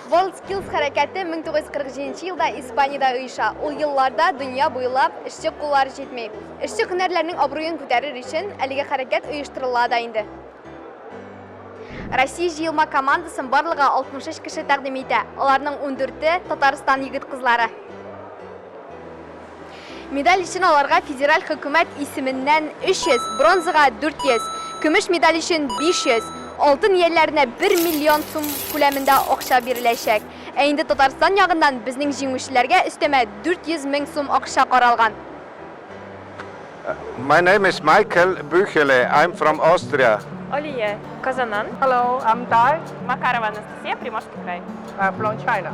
WorldSkills хәрәкәте 1947 елда Испаниядә оеша. Ул елларда дөнья буйлап эшче куллары җитми. Эшче һөнәрләрнең абруен күтәрер өчен әлеге хәрәкәт оештырыла да инде. Россия җыелма командасын барлыгы 63 кеше тәкъдим итә. Аларның 14-е Татарстан егет-кызлары. Медаль өчен аларга федераль хөкүмәт исеменнән 300, бронзага 400, көмеш медаль өчен 500, алтын ияләренә 1 миллион сум күләмендә акча биреләчәк. Ә инде Татарстан ягыннан безнең җиңүчеләргә өстәмә 400 мең сум акча каралган. My name is Michael Büchele. I'm from Austria. Олия, Казанан. Hello, I'm Thai. Макарова Анастасия, Приморский край. From China.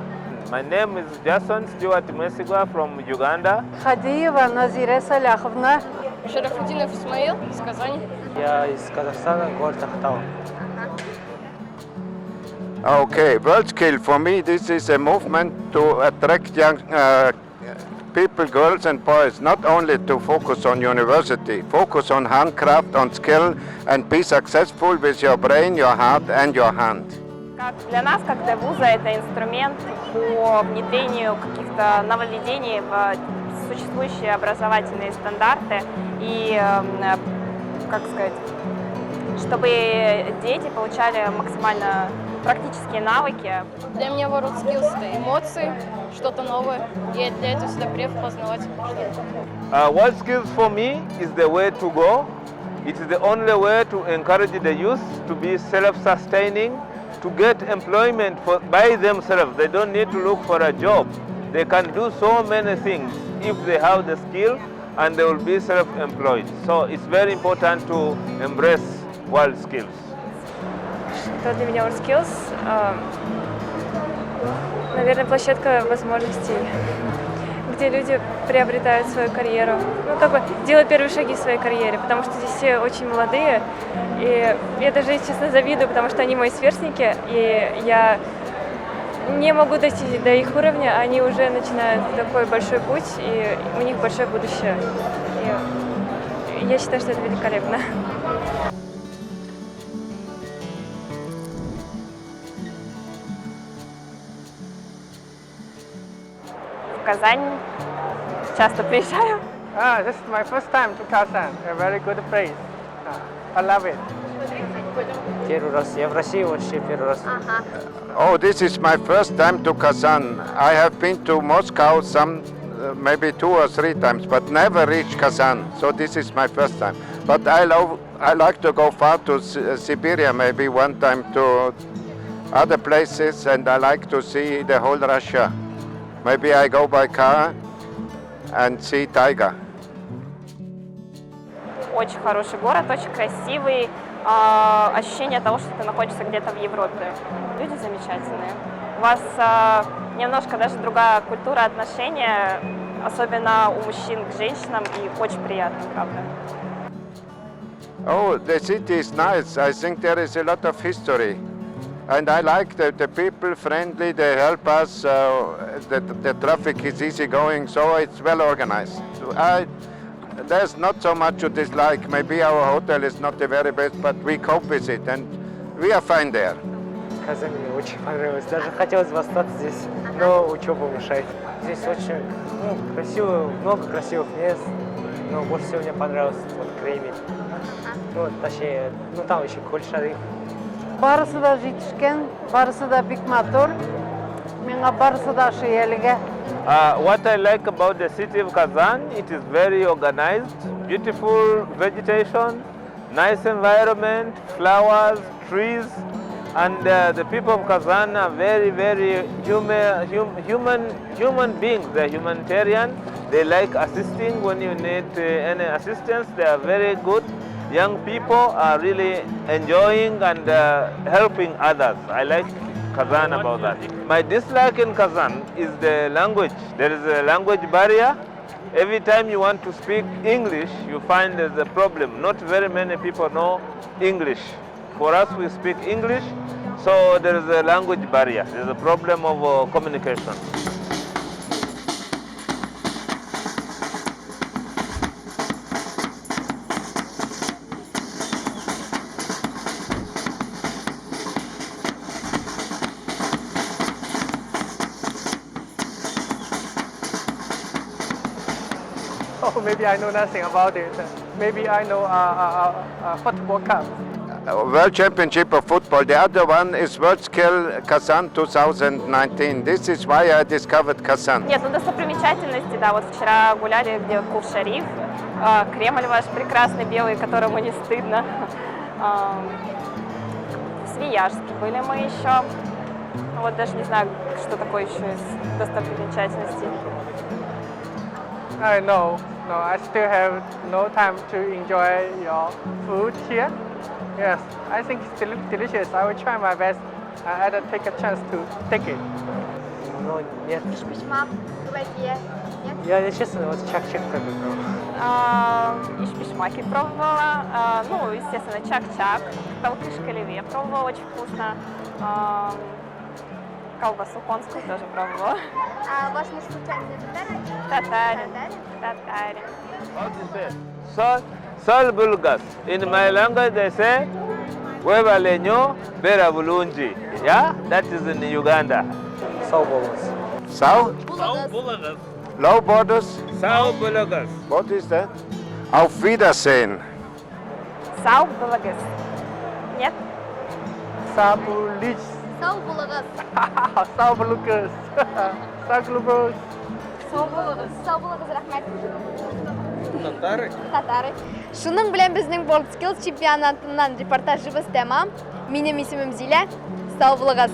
My name is Jason Stewart Mesigwa from Uganda. Хадиева Назире Саляховна. Шарафудинов Исмаил из Казани. Я из Казахстана, город Ахтау. Okay, WorldSkills for me this is a movement to attract young people, girls and boys, not only to focus on university, focus on handcraft, on skill and be successful with your brain, your heart and your hand. Для нас, как для вуза, это инструмент по внедрению каких-то нововведений в существующие образовательные стандарты и, как сказать, чтобы дети получали максимально практические навыки. Для меня WorldSkills – это эмоции, что-то новое. Я для этого всегда приехал познавать что-то. WorldSkills for me is the way to go. It is the only way to encourage the youth to be self-sustaining, to get employment by themselves. They don't need to look for a job. They can do so many things if they have the skill and they will be self-employed. So it's very important to embrace WorldSkills. Что для меня WorldSkills? Наверное, площадка возможностей, где люди приобретают свою карьеру. Ну, как бы делают первые шаги в своей карьере, потому что здесь все очень молодые. И я даже, если честно, завидую, потому что они мои сверстники, и я не могу дойти до их уровня, они уже начинают такой большой путь, и у них большое будущее. И я считаю, что это великолепно. В Казань часто приезжаю. This is my first time to Kazan. A very good place. I love it. Первый раз. Я в России вообще первый раз. Oh, this is my first time to Kazan. I have been to Moscow maybe 2 or 3 times, but never reached Kazan. So this is my first time. But I like to go far to Siberia, maybe one time to other places, and I like to see the whole Russia. Maybe I go by car and see tiger. Очень хороший город, очень красивый. Ощущение того, что ты находишься где-то в Европе. Люди замечательные. У вас немножко даже другая культура отношения, особенно у мужчин к женщинам, и очень приятно, правда. Oh, the city is nice. I think there is a lot of history. And I like the people friendly, they help us, the traffic is easy going, so it's well organized. There's not so much to dislike. Maybe our hotel is not the very best, but we cope with it and we are fine there. Казань мне очень понравилось. Даже хотелось бы остаться здесь, но учеба мешает. Здесь очень красиво, много красивых мест, но больше всего мне понравился вот Кремль. Ну, точнее, там еще Гөрләде. Барысы да җитешкән, барысы да бик матур. Миңа барысы да ошый әлегә. What I like about the city of Kazan, it is very organized, beautiful vegetation, nice environment, flowers, trees, and the people of Kazan are very, very human beings. They're humanitarian. They like assisting when you need any assistance. They are very good. Young people are really enjoying and helping others. I like Kazan about that. My dislike in Kazan is the language. There is a language barrier. Every time you want to speak English, you find there's a problem. Not very many people know English. For us, we speak English, so there is a language barrier. There's a problem of communication. maybe I know nothing about it. Maybe I know football cup. World Championship of Football. The other one is WorldSkills Kazan 2019. This is why I discovered Kazan. Нет, ну достопримечательности, да, вот вчера гуляли, где Кув-Шариф, Кремль ваш прекрасный белый, которому не стыдно. В Свияжске были мы еще. Вот даже не знаю, что такое еще из достопримечательностей. No, I still have no time to enjoy your food here. Yes, I think it's delicious. I will try my best and take a chance to take it. Ну, нет. Ишпишмак, гөрләде. Нет? Я честно, вот чак-чак только пробовал. Ишпишмаки пробовала. Ну, естественно, чак-чак. Талкыш-калеве пробовала, очень вкусно. Колбасу конскую тоже пробовала. А ваш муж случайно Татарин. Татарин. What is it? Sol bulgas. In my language they say, Weva lenyo, bera bulunji. Yeah, that is in Uganda. Sağ болыңыз. Sao? Булыгыз. Low borders? Sao bulagas. What is that? Auf Wiedersehen. Сау булыгыз. Нет? Sağ bulış. Сау булыгыз. Sağ bulukuz. Sağ bulukuz. Сау булыгыз. Сау булыгыз, рәхмәт. Татары. Татары. Шуның белән безнең WorldSkills чемпионатыннан репортажыбыз тәмам. Минем исемем Зилә. Сау булыгыз.